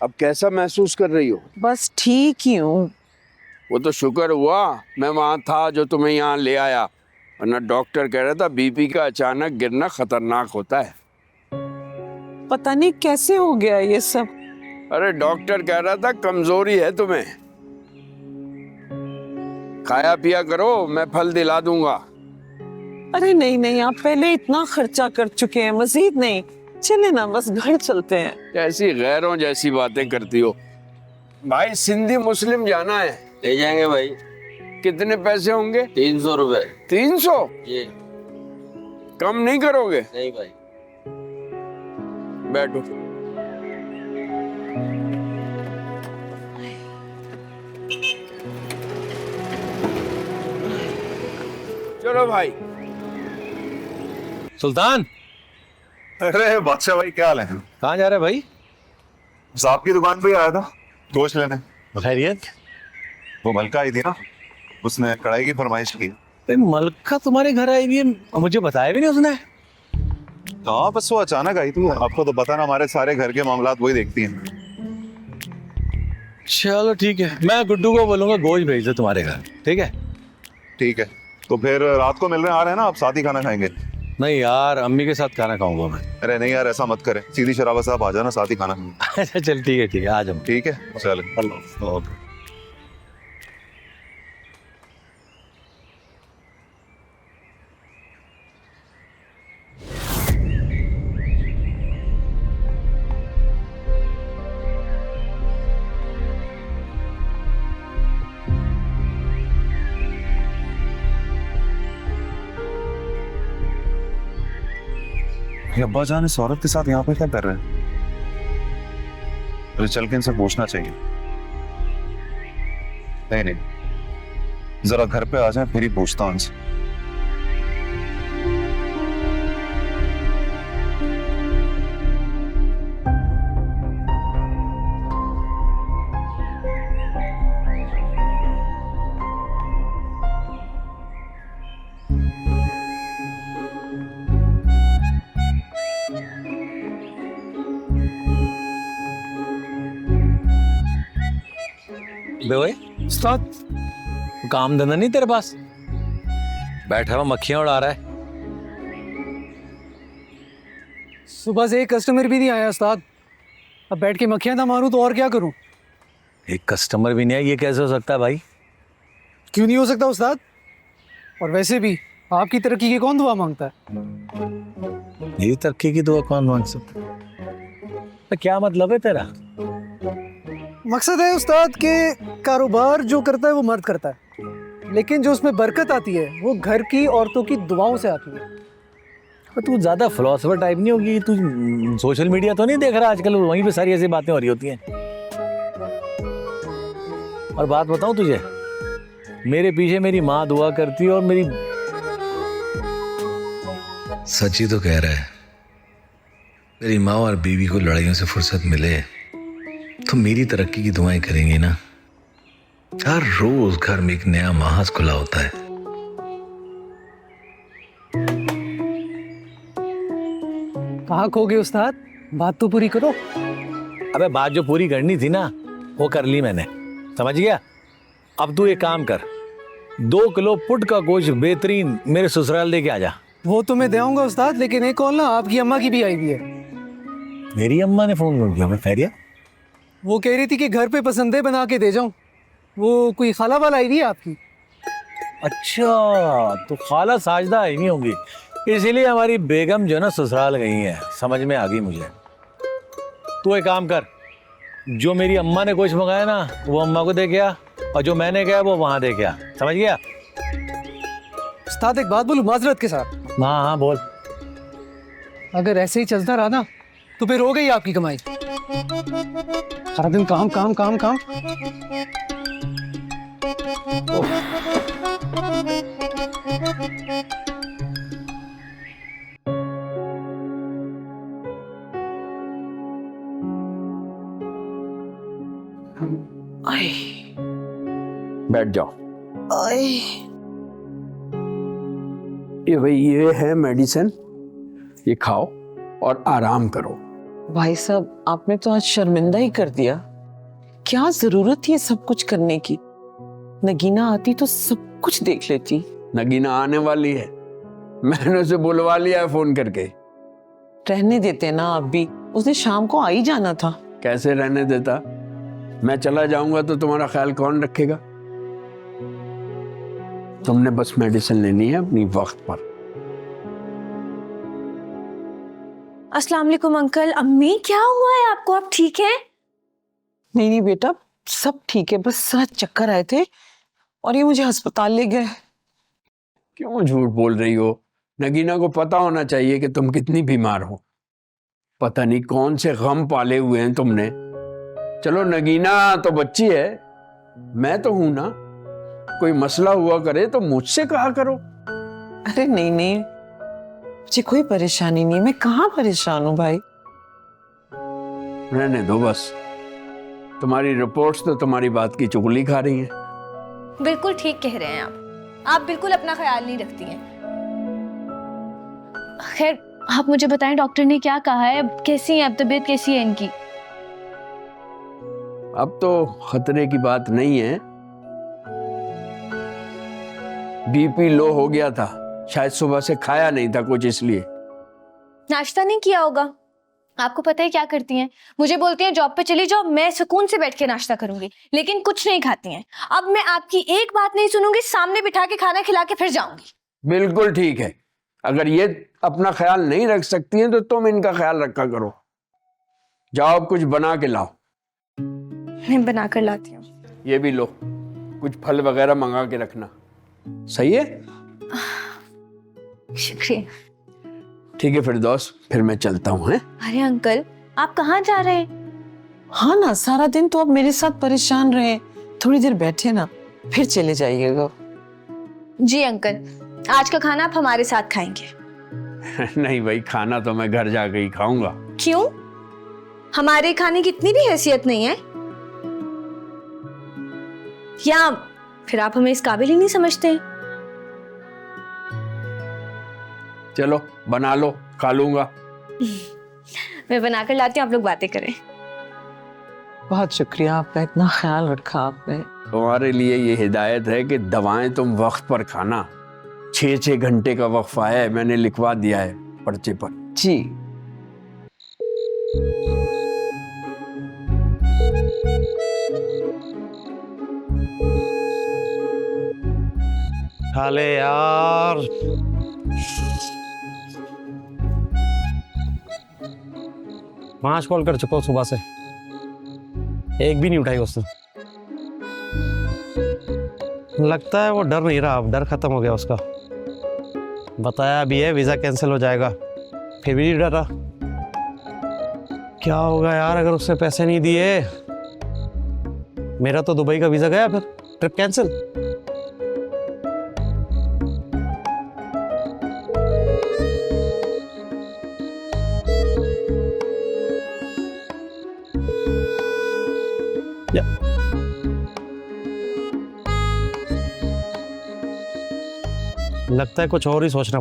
अब कैसा महसूस कर रही हो? बस ठीक ही हूँ। वो तो शुक्र हुआ मैं वहां था जो तुम्हें यहाँ ले आया, वरना डॉक्टर कह रहा था बीपी का अचानक गिरना खतरनाक होता है। पता नहीं कैसे हो गया ये सब। अरे डॉक्टर कह रहा था कमजोरी है तुम्हें, खाया पिया करो, मैं फल दिला दूंगा। अरे नहीं नहीं, आप पहले इतना खर्चा कर चुके हैं, मजीद नहीं। चले ना, बस घर चलते हैं। ऐसी गैरों जैसी बातें करती हो। भाई सिंधी मुस्लिम जाना है। ले जाएंगे भाई। कितने पैसे होंगे? 300 रुपए। 300? ये कम नहीं करोगे? नहीं भाई। बैठो। चलो भाई। सुल्तान, अरे बादशाह भाई, क्या हाल है? कहाँ जा रहे भाई? साहब की दुकान पे ही आया था गोश्त लेने। खैरियत? वो मलका आई थी ना, उसने कढ़ाई की फरमाइश की। भाई मलका तुम्हारे घर आई हुई है, मुझे बताया भी नहीं उसने। हाँ बस वो अचानक आई थी, आपको तो पता ना हमारे सारे घर के मामलात वही देखती हैं। चलो ठीक है, मैं गुड्डू को बोलूंगा गोश्त भेज दे तुम्हारे घर, ठीक है? ठीक है, तो फिर रात को मिलने आ रहे हैं ना, आप साथ ही खाना खाएंगे? नहीं यार, अम्मी के साथ खाना खाऊंगा मैं। अरे नहीं यार, ऐसा मत करें, सीधी शराबत साहब आ जाना, साथ ही खाना। अच्छा चल ठीक है, आ जाऊँ। ठीक है चल। ओके। अब्बा जान इस औरत के साथ यहाँ पे क्या कर रहे हैं? मुझे चल के इनसे पूछना चाहिए। नहीं नहीं, जरा घर पे आ जाए फिर ही पूछता हूँ इनसे। भाई उस्ताद, काम धंधा नहीं तेरे पास? बैठा हुआ मक्खियां उड़ा रहा है। सुबह से एक कस्टमर भी नहीं आया उस्ताद। अब बैठ के मक्खियां ना मारूं तो और क्या करूं? एक कस्टमर भी नहीं है, ये कैसे हो सकता है भाई? क्यों नहीं हो सकता उस्ताद? और वैसे भी आपकी तरक्की की कौन दुआ मांगता है? मेरी तरक्की की दुआ कौन मांग सकता है? तो क्या मतलब है तेरा? मकसद है उस्ताद के कारोबार जो करता है वो मर्द करता है, लेकिन जो उसमें बरकत आती है वो घर की औरतों की दुआओं से आती है। तू ज्यादा फिलोसोफर टाइप नहीं होगी? तू सोशल मीडिया तो नहीं देख रहा आजकल? वहीं पे सारी ऐसी बातें हो रही होती हैं। और बात बताऊं तुझे, मेरे पीछे मेरी माँ दुआ करती है और मेरी सच्ची तो कह रहा है। मेरी माँ और बीवी को लड़ाइयों से फुर्सत मिले तो मेरी तरक्की की दुआएं करेंगी ना। हर रोज घर में एक नया महाज खुला होता है। कहाँ खो गए उस्ताद? बात तो पूरी करो। अबे बात जो पूरी करनी थी ना वो कर ली मैंने, समझ गया? अब तू एक काम कर, 2 किलो पुट का गोश्त बेहतरीन मेरे ससुराल लेके आ जा। वो तो मैं दे आऊंगा उस्ताद, लेकिन एक कॉल ना आपकी अम्मा की भी आई हुई है। मेरी अम्मा ने फोन कर दिया? मैं खैरियत? वो कह रही थी कि घर पे पसंदे बना के दे जाऊं। वो कोई खाला वाला आई हुई है आपकी। अच्छा, तो खाला साजदा आई नहीं होंगी, इसीलिए हमारी बेगम जो ना ससुराल गई है। समझ में आ गई मुझे। तू एक काम कर, जो मेरी अम्मा ने गोश्त मंगाया ना वो अम्मा को दे के आ, और जो मैंने कहा वो वहां दे के आ, समझ गया? उस्ताद एक बात बोलूं माजरत के साथ? हाँ हाँ बोल। अगर ऐसे ही चलता रहा ना तो फिर हो गई आपकी कमाई। सारा दिन काम काम काम काम। आए, बैठ जाओ। आए। ये भाई ये है मेडिसिन, ये खाओ और आराम करो। भाई साहब, आपने तो आज शर्मिंदा ही कर दिया। क्या जरूरत थी ये सब कुछ करने की? नगीना आती तो सब कुछ देख लेती। नगीना आने वाली है, मैंने उसे बुलवा लिया है फोन करके। रहने देते ना आप भी, उसने शाम को आ ही जाना था। कैसे रहने देता? मैं चला जाऊंगा तो तुम्हारा ख्याल कौन रखेगा? तुमने बस मेडिसिन लेनी है अपनी वक्त पर। अस्सलाम वालेकुम अंकल। अम्मी, क्या हुआ है आपको? आप ठीक हैं? नहीं नहीं बेटा, सब ठीक है, बस साथ चक्कर आए थे और ये मुझे अस्पताल ले गए। क्यों झूठ बोल रही हो? नगीना को पता होना चाहिए कि तुम कितनी बीमार हो। पता नहीं कौन से गम पाले हुए हैं तुमने। चलो नगीना तो बच्ची है, मैं तो हूं ना। कोई मसला हुआ करे तो मुझसे कहा करो। अरे नहीं नहीं, मुझे कोई परेशानी नहीं, मैं कहाँ परेशान हूँ भाई। रहने दो बस। तुम्हारी रिपोर्ट्स तो तुम्हारी बात की चुगली खा रही हैं। बिल्कुल ठीक कह रहे हैं आप बिल्कुल अपना ख्याल नहीं रखती हैं। खैर, आप मुझे बताएं, डॉक्टर ने क्या कहा है? अब कैसी है? अब तबीयत कैसी है इनकी? अब तो खतरे की बात नहीं है। बीपी लो हो गया था, शायद सुबह से खाया नहीं था कुछ, इसलिए। नाश्ता नहीं किया होगा। आपको पता है क्या करती हैं? मुझे बोलती हैं जॉब पे चली जाओ, मैं सुकून से बैठ के नाश्ता करूंगी, लेकिन कुछ नहीं खाती हैं। अब मैं आपकी एक बात नहीं सुनूंगी, सामने बिठा के खाना खिला के फिर जाऊंगी। बिल्कुल ठीक है। अगर ये अपना ख्याल नहीं रख सकती हैं तो तुम इनका ख्याल रखा करो। जाओ कुछ बना के लाओ। मैं बना कर लाती हूँ। ये भी लो, कुछ फल वगैरह मंगा के रखना। सही है? शुक्रिया। ठीक है फिरदौस, फिर मैं चलता हूँ। हैं? अरे अंकल, आप कहाँ जा रहे हैं? हाँ ना, सारा दिन तो आप मेरे साथ परेशान रहे, थोड़ी देर बैठे ना, फिर चले जाइएगा। जी अंकल, आज का खाना आप हमारे साथ खाएंगे। नहीं भाई, खाना तो मैं घर जाके ही खाऊंगा। क्यों? हमारे खाने की इतनी भी हैसियत नहीं है? या फिर आप हमें इस काबिल ही नहीं समझते? चलो बना लो, खा लूंगा। मैं बनाकर लाती हूँ, आप लोग बातें करें। बहुत शुक्रिया, आपका इतना ख्याल रखा आपने। तुम्हारे लिए ये हिदायत है कि दवाएं तुम वक्त पर खाना। 6-6 घंटे का वक्फा है, मैंने लिखवा दिया है पर्चे पर। जी। हाले यार, पांच कॉल कर चुका हूं सुबह से, एक भी नहीं उठाई उसने। लगता है वो डर नहीं रहा, अब डर खत्म हो गया उसका। बताया भी है वीजा कैंसिल हो जाएगा, फिर भी नहीं डर रहा। क्या होगा यार अगर उसने पैसे नहीं दिए? मेरा तो दुबई का वीजा गया, फिर ट्रिप कैंसिल। लगता है कुछ और ही सोचना